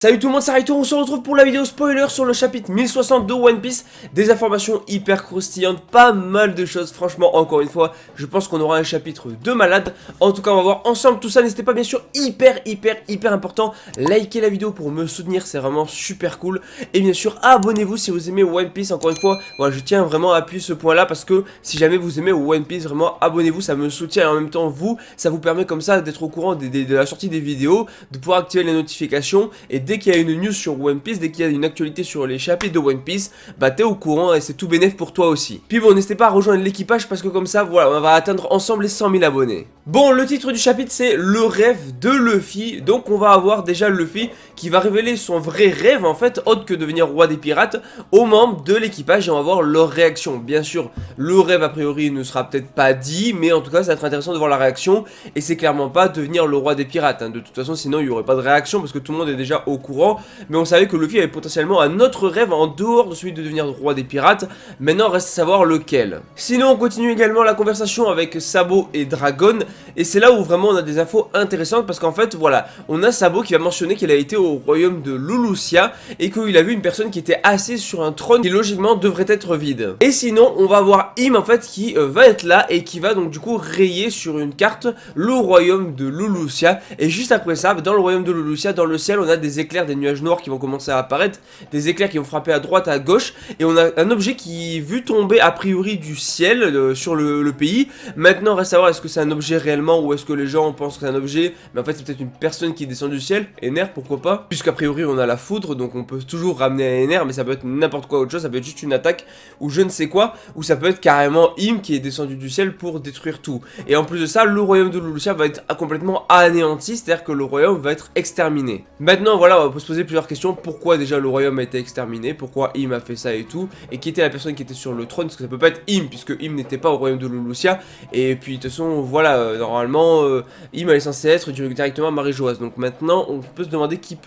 Salut tout le monde, c'est Raito, on se retrouve pour la vidéo spoiler sur le chapitre 1060 de One Piece. Des informations hyper croustillantes, pas mal de choses, franchement, encore une fois, je pense qu'on aura un chapitre de malade. En tout cas, on va voir ensemble tout ça, n'hésitez pas bien sûr, hyper important, likez la vidéo pour me soutenir, c'est vraiment super cool. Et bien sûr, abonnez-vous si vous aimez One Piece, encore une fois, voilà, je tiens vraiment à appuyer ce point là, parce que si jamais vous aimez One Piece, vraiment, abonnez-vous, ça me soutient et en même temps, vous, ça vous permet comme ça d'être au courant de la sortie des vidéos, de pouvoir activer les notifications, et dès qu'il y a une news sur One Piece, dès qu'il y a une actualité sur les chapitres de One Piece, bah t'es au courant et c'est tout bénef pour toi aussi. Puis bon, n'hésitez pas à rejoindre l'équipage parce que comme ça, voilà, on va atteindre ensemble les 100 000 abonnés. Bon, le titre du chapitre c'est le rêve de Luffy, donc on va avoir déjà Luffy qui va révéler son vrai rêve en fait, autre que devenir roi des pirates, aux membres de l'équipage et on va voir leur réaction. Bien sûr, le rêve a priori ne sera peut-être pas dit, mais en tout cas ça va être intéressant de voir la réaction et c'est clairement pas devenir le roi des pirates, hein. De toute façon sinon il n'y aurait pas de réaction parce que tout le monde est déjà au courant. Mais on savait que Luffy avait potentiellement un autre rêve en dehors de celui de devenir roi des pirates. Maintenant reste à savoir lequel. Sinon on continue également la conversation avec Sabo et Dragon. Et c'est là où vraiment on a des infos intéressantes. Parce qu'en fait voilà, on a Sabo qui va mentionner qu'il a été au royaume de Lulusia. Et qu'il a vu une personne qui était assise sur un trône qui logiquement devrait être vide. Et sinon on va voir Im en fait qui va être là. Et qui va donc du coup rayer sur une carte le royaume de Lulusia. Et juste après ça, dans le royaume de Lulusia, dans le ciel on a des éclairs, des nuages noirs qui vont commencer à apparaître, des éclairs qui vont frapper à droite, à gauche, et on a un objet qui vu tomber a priori du ciel sur le pays. Maintenant reste à savoir est-ce que c'est un objet réellement ou est-ce que les gens pensent que c'est un objet, mais en fait c'est peut-être une personne qui descend du ciel. Ener, pourquoi pas, puisqu'a priori on a la foudre, donc on peut toujours ramener à Ener, mais ça peut être n'importe quoi autre chose, ça peut être juste une attaque ou je ne sais quoi, ou ça peut être carrément Im qui est descendu du ciel pour détruire tout. Et en plus de ça, le royaume de Lulusia va être complètement anéanti, c'est-à-dire que le royaume va être exterminé. Maintenant voilà, on peut se poser plusieurs questions. Pourquoi déjà le royaume a été exterminé, pourquoi Im a fait ça et tout, et qui était la personne qui était sur le trône, parce que ça peut pas être Im, puisque Im n'était pas au royaume de Lulusia, et puis de toute façon, voilà, normalement, Im est censé être directement à Marie-Joase, donc maintenant, on peut se demander qui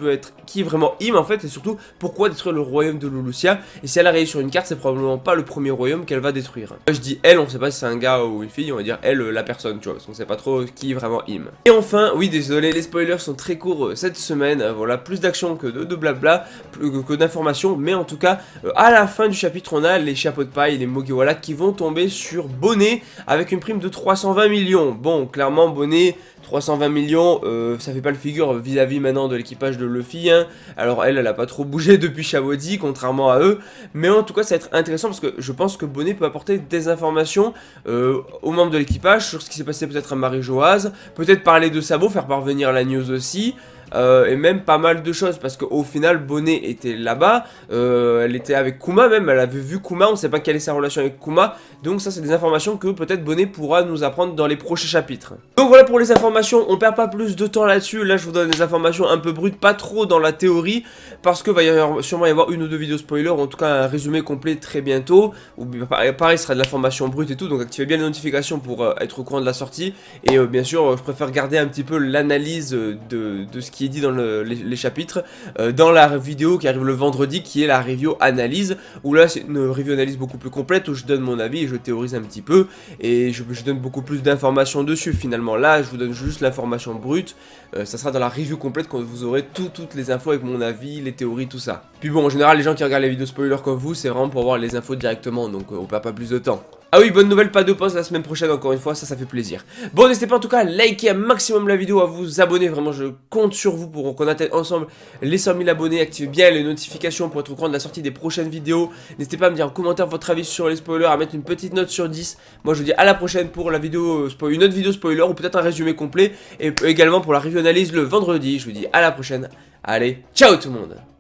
est vraiment Im en fait, et surtout, pourquoi détruire le royaume de Lulusia, et si elle a rayé sur une carte, c'est probablement pas le premier royaume qu'elle va détruire. Moi, je dis elle, on sait pas si c'est un gars ou une fille, on va dire elle, la personne, tu vois, parce qu'on sait pas trop qui est vraiment Im. Et enfin, oui, désolé, les spoilers sont très courts cette semaine, voilà, plus d'action que de blabla, que d'informations, mais en tout cas à la fin du chapitre on a les chapeaux de paille, les Mugiwara qui vont tomber sur Bonnet avec une prime de 320 millions. Bon, clairement Bonnet 320 millions, ça fait pas le figure vis-à-vis maintenant de l'équipage de Luffy, hein. Alors elle a pas trop bougé depuis Shabody, contrairement à eux, mais en tout cas ça va être intéressant parce que je pense que Bonnet peut apporter des informations aux membres de l'équipage sur ce qui s'est passé peut-être à Marie-Joase, peut-être parler de Sabo, faire parvenir la news aussi. Et même pas mal de choses parce qu'au final Bonnet était là-bas, elle était avec Kuma même, elle avait vu Kuma, on sait pas quelle est sa relation avec Kuma, donc ça c'est des informations que peut-être Bonnet pourra nous apprendre dans les prochains chapitres. Donc voilà pour les informations, on perd pas plus de temps là-dessus, là je vous donne des informations un peu brutes, pas trop dans la théorie, parce que va sûrement y avoir une ou deux vidéos spoilers, ou en tout cas un résumé complet très bientôt, ou pareil ce sera de l'information brute et tout, donc activez bien les notifications pour être au courant de la sortie, et bien sûr je préfère garder un petit peu l'analyse de ce qui est dit dans les chapitres dans la vidéo qui arrive le vendredi qui est la review analyse où là c'est une review analyse beaucoup plus complète où je donne mon avis et je théorise un petit peu et je donne beaucoup plus d'informations dessus. Finalement là je vous donne juste l'information brute, ça sera dans la review complète quand vous aurez toutes les infos avec mon avis, les théories, tout ça. Puis bon en général les gens qui regardent les vidéos spoilers comme vous c'est vraiment pour avoir les infos directement donc on perd pas plus de temps. Ah oui, bonne nouvelle, pas de pause la semaine prochaine, encore une fois, ça fait plaisir. Bon, n'hésitez pas en tout cas à liker un maximum la vidéo, à vous abonner, vraiment je compte sur vous pour qu'on atteigne ensemble les 100 000 abonnés. Activez bien les notifications pour être au courant de la sortie des prochaines vidéos. N'hésitez pas à me dire en commentaire votre avis sur les spoilers, à mettre une petite note sur 10. Moi je vous dis à la prochaine pour la vidéo, une autre vidéo spoiler ou peut-être un résumé complet. Et également pour la review analyse le vendredi, je vous dis à la prochaine. Allez, ciao tout le monde!